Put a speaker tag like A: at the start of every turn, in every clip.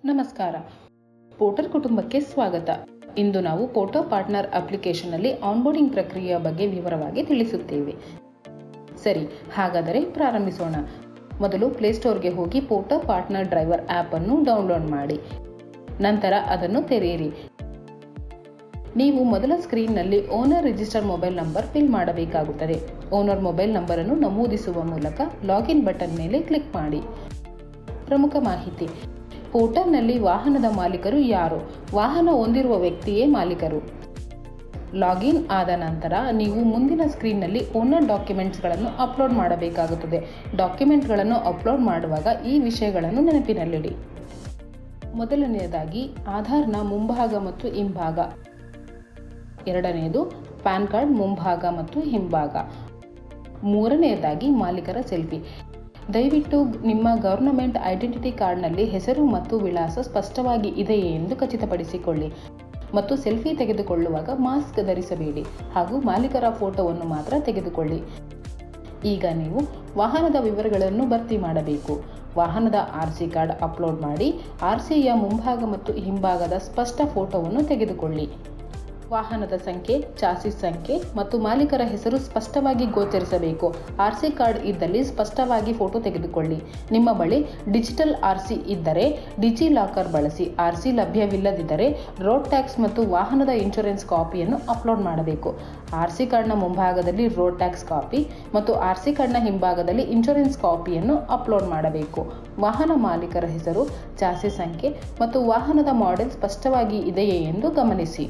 A: ನಮಸ್ಕಾರ. ಪೋರ್ಟರ್ ಕುಟುಂಬಕ್ಕೆ ಸ್ವಾಗತ. ಇಂದು ನಾವು ಫೋಟೋ ಪಾರ್ಟ್ನರ್ ಅಪ್ಲಿಕೇಶನ್ನಲ್ಲಿ ಆನ್ಬೋರ್ಡಿಂಗ್ ಪ್ರಕ್ರಿಯೆಯ ಬಗ್ಗೆ ವಿವರವಾಗಿ ತಿಳಿಸುತ್ತೇವೆ. ಸರಿ, ಹಾಗಾದರೆ ಪ್ರಾರಂಭಿಸೋಣ. ಮೊದಲು ಪ್ಲೇಸ್ಟೋರ್ಗೆ ಹೋಗಿ ಫೋಟೋ ಪಾರ್ಟ್ನರ್ ಡ್ರೈವರ್ ಆ್ಯಪ್ ಅನ್ನು ಡೌನ್ಲೋಡ್ ಮಾಡಿ. ನಂತರ ಅದನ್ನು ತೆರೆಯಿರಿ. ನೀವು ಮೊದಲ ಸ್ಕ್ರೀನ್ನಲ್ಲಿ owner register mobile number fill ಮಾಡಬೇಕಾಗುತ್ತದೆ. ಓನರ್ ಮೊಬೈಲ್ ನಂಬರ್ ಅನ್ನು ನಮೂದಿಸುವ ಮೂಲಕ ಲಾಗಿನ್ ಬಟನ್ ಮೇಲೆ ಕ್ಲಿಕ್ ಮಾಡಿ. ಪ್ರಮುಖ ಮಾಹಿತಿ: ಪೋರ್ಟಲ್ನಲ್ಲಿ ವಾಹನದ ಮಾಲೀಕರು ಯಾರು? ವಾಹನ ಹೊಂದಿರುವ ವ್ಯಕ್ತಿಯೇ ಮಾಲೀಕರು. ಲಾಗಿನ್ ಆದ ನಂತರ ನೀವು ಮುಂದಿನ ಸ್ಕ್ರೀನ್ನಲ್ಲಿ ಓನರ್ ಡಾಕ್ಯುಮೆಂಟ್ಸ್ಗಳನ್ನು ಅಪ್ಲೋಡ್ ಮಾಡಬೇಕಾಗುತ್ತದೆ. ಡಾಕ್ಯುಮೆಂಟ್ಗಳನ್ನು ಅಪ್ಲೋಡ್ ಮಾಡುವಾಗ ಈ ವಿಷಯಗಳನ್ನು ನೆನಪಿನಲ್ಲಿಡಿ. ಮೊದಲನೆಯದಾಗಿ ಆಧಾರ್ನ ಮುಂಭಾಗ ಮತ್ತು ಹಿಂಭಾಗ. ಎರಡನೆಯದು ಪ್ಯಾನ್ ಕಾರ್ಡ್ ಮುಂಭಾಗ ಮತ್ತು ಹಿಂಭಾಗ. ಮೂರನೆಯದಾಗಿ ಮಾಲೀಕರ ಸೆಲ್ಫಿ. ದಯವಿಟ್ಟು ನಿಮ್ಮ ಗವರ್ನಮೆಂಟ್ ಐಡೆಂಟಿಟಿ ಕಾರ್ಡ್ನಲ್ಲಿ ಹೆಸರು ಮತ್ತು ವಿಳಾಸ ಸ್ಪಷ್ಟವಾಗಿ ಇದೆಯೇ ಎಂದು ಖಚಿತಪಡಿಸಿಕೊಳ್ಳಿ ಮತ್ತು ಸೆಲ್ಫಿ ತೆಗೆದುಕೊಳ್ಳುವಾಗ ಮಾಸ್ಕ್ ಧರಿಸಬೇಡಿ ಹಾಗೂ ಮಾಲೀಕರ ಫೋಟೋವನ್ನು ಮಾತ್ರ ತೆಗೆದುಕೊಳ್ಳಿ. ಈಗ ನೀವು ವಾಹನದ ವಿವರಗಳನ್ನು ಭರ್ತಿ ಮಾಡಬೇಕು. ವಾಹನದ RC ಕಾರ್ಡ್ ಅಪ್ಲೋಡ್ ಮಾಡಿ. RCಯ ಮುಂಭಾಗ ಮತ್ತು ಹಿಂಭಾಗದ ಸ್ಪಷ್ಟ ಫೋಟೋವನ್ನು ತೆಗೆದುಕೊಳ್ಳಿ. ವಾಹನದ ಸಂಖ್ಯೆ, ಚಾಸಿಸ್ ಸಂಖ್ಯೆ ಮತ್ತು ಮಾಲೀಕರ ಹೆಸರು ಸ್ಪಷ್ಟವಾಗಿ ಗೋಚರಿಸಬೇಕು. RC ಕಾರ್ಡ್ ಇದ್ದಲ್ಲಿ ಸ್ಪಷ್ಟವಾಗಿ ಫೋಟೋ ತೆಗೆದುಕೊಳ್ಳಿ. ನಿಮ್ಮ ಬಳಿ ಡಿಜಿಟಲ್ RC ಇದ್ದರೆ ಡಿಜಿ ಲಾಕರ್ ಬಳಸಿ. RC ಲಭ್ಯವಿಲ್ಲದಿದ್ದರೆ ರೋಡ್ ಟ್ಯಾಕ್ಸ್ ಮತ್ತು ವಾಹನದ ಇನ್ಶೂರೆನ್ಸ್ ಕಾಪಿಯನ್ನು ಅಪ್ಲೋಡ್ ಮಾಡಬೇಕು. RC ಕಾರ್ಡ್ನ ಮುಂಭಾಗದಲ್ಲಿ ರೋಡ್ ಟ್ಯಾಕ್ಸ್ ಕಾಪಿ ಮತ್ತು RC ಕಾರ್ಡ್ನ ಹಿಂಭಾಗದಲ್ಲಿ ಇನ್ಶೂರೆನ್ಸ್ ಕಾಪಿಯನ್ನು ಅಪ್ಲೋಡ್ ಮಾಡಬೇಕು. ವಾಹನ ಮಾಲೀಕರ ಹೆಸರು, ಚಾಸಿಸ್ ಸಂಖ್ಯೆ ಮತ್ತು ವಾಹನದ ಮಾಡೆಲ್ ಸ್ಪಷ್ಟವಾಗಿ ಇದೆಯೇ ಎಂದು ಗಮನಿಸಿ.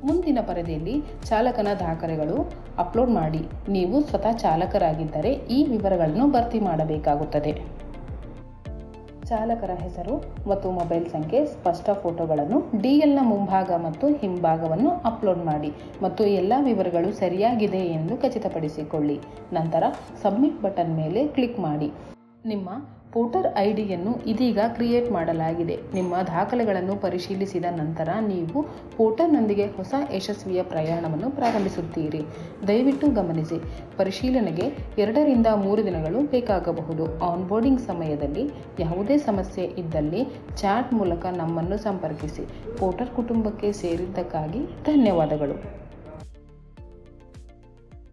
A: ಮುಂದಿನ ಪರದೆಯಲ್ಲಿ ಚಾಲಕನ ದಾಖಲೆಗಳು ಅಪ್ಲೋಡ್ ಮಾಡಿ. ನೀವು ಸ್ವತಃ ಚಾಲಕರಾಗಿದ್ದರೆ ಈ ವಿವರಗಳನ್ನು ಭರ್ತಿ ಮಾಡಬೇಕಾಗುತ್ತದೆ. ಚಾಲಕರ ಹೆಸರು ಮತ್ತು ಮೊಬೈಲ್ ಸಂಖ್ಯೆ, ಸ್ಪಷ್ಟ ಫೋಟೋಗಳನ್ನು, DLನ ಮುಂಭಾಗ ಮತ್ತು ಹಿಂಭಾಗವನ್ನು ಅಪ್ಲೋಡ್ ಮಾಡಿ ಮತ್ತು ಎಲ್ಲ ವಿವರಗಳು ಸರಿಯಾಗಿದೆ ಎಂದು ಖಚಿತಪಡಿಸಿಕೊಳ್ಳಿ. ನಂತರ ಸಬ್ಮಿಟ್ ಬಟನ್ ಮೇಲೆ ಕ್ಲಿಕ್ ಮಾಡಿ. ನಿಮ್ಮ ವೋಟರ್ ಐಡಿಯನ್ನು ಇದೀಗ ಕ್ರಿಯೇಟ್ ಮಾಡಲಾಗಿದೆ. ನಿಮ್ಮ ದಾಖಲೆಗಳನ್ನು ಪರಿಶೀಲಿಸಿದ ನಂತರ ನೀವು ವೋಟರ್ನೊಂದಿಗೆ ಹೊಸ ಯಶಸ್ವಿಯ ಪ್ರಯಾಣವನ್ನು ಪ್ರಾರಂಭಿಸುತ್ತೀರಿ. ದಯವಿಟ್ಟು ಗಮನಿಸಿ, ಪರಿಶೀಲನೆಗೆ 2 ರಿಂದ 3 ದಿನಗಳು ಬೇಕಾಗಬಹುದು. ಆನ್ಬೋರ್ಡಿಂಗ್ ಸಮಯದಲ್ಲಿ ಯಾವುದೇ ಸಮಸ್ಯೆ ಇದ್ದಲ್ಲಿ ಚಾಟ್ ಮೂಲಕ ನಮ್ಮನ್ನು ಸಂಪರ್ಕಿಸಿ. ವೋಟರ್ ಕುಟುಂಬಕ್ಕೆ ಸೇರಿದ್ದಕ್ಕಾಗಿ ಧನ್ಯವಾದಗಳು.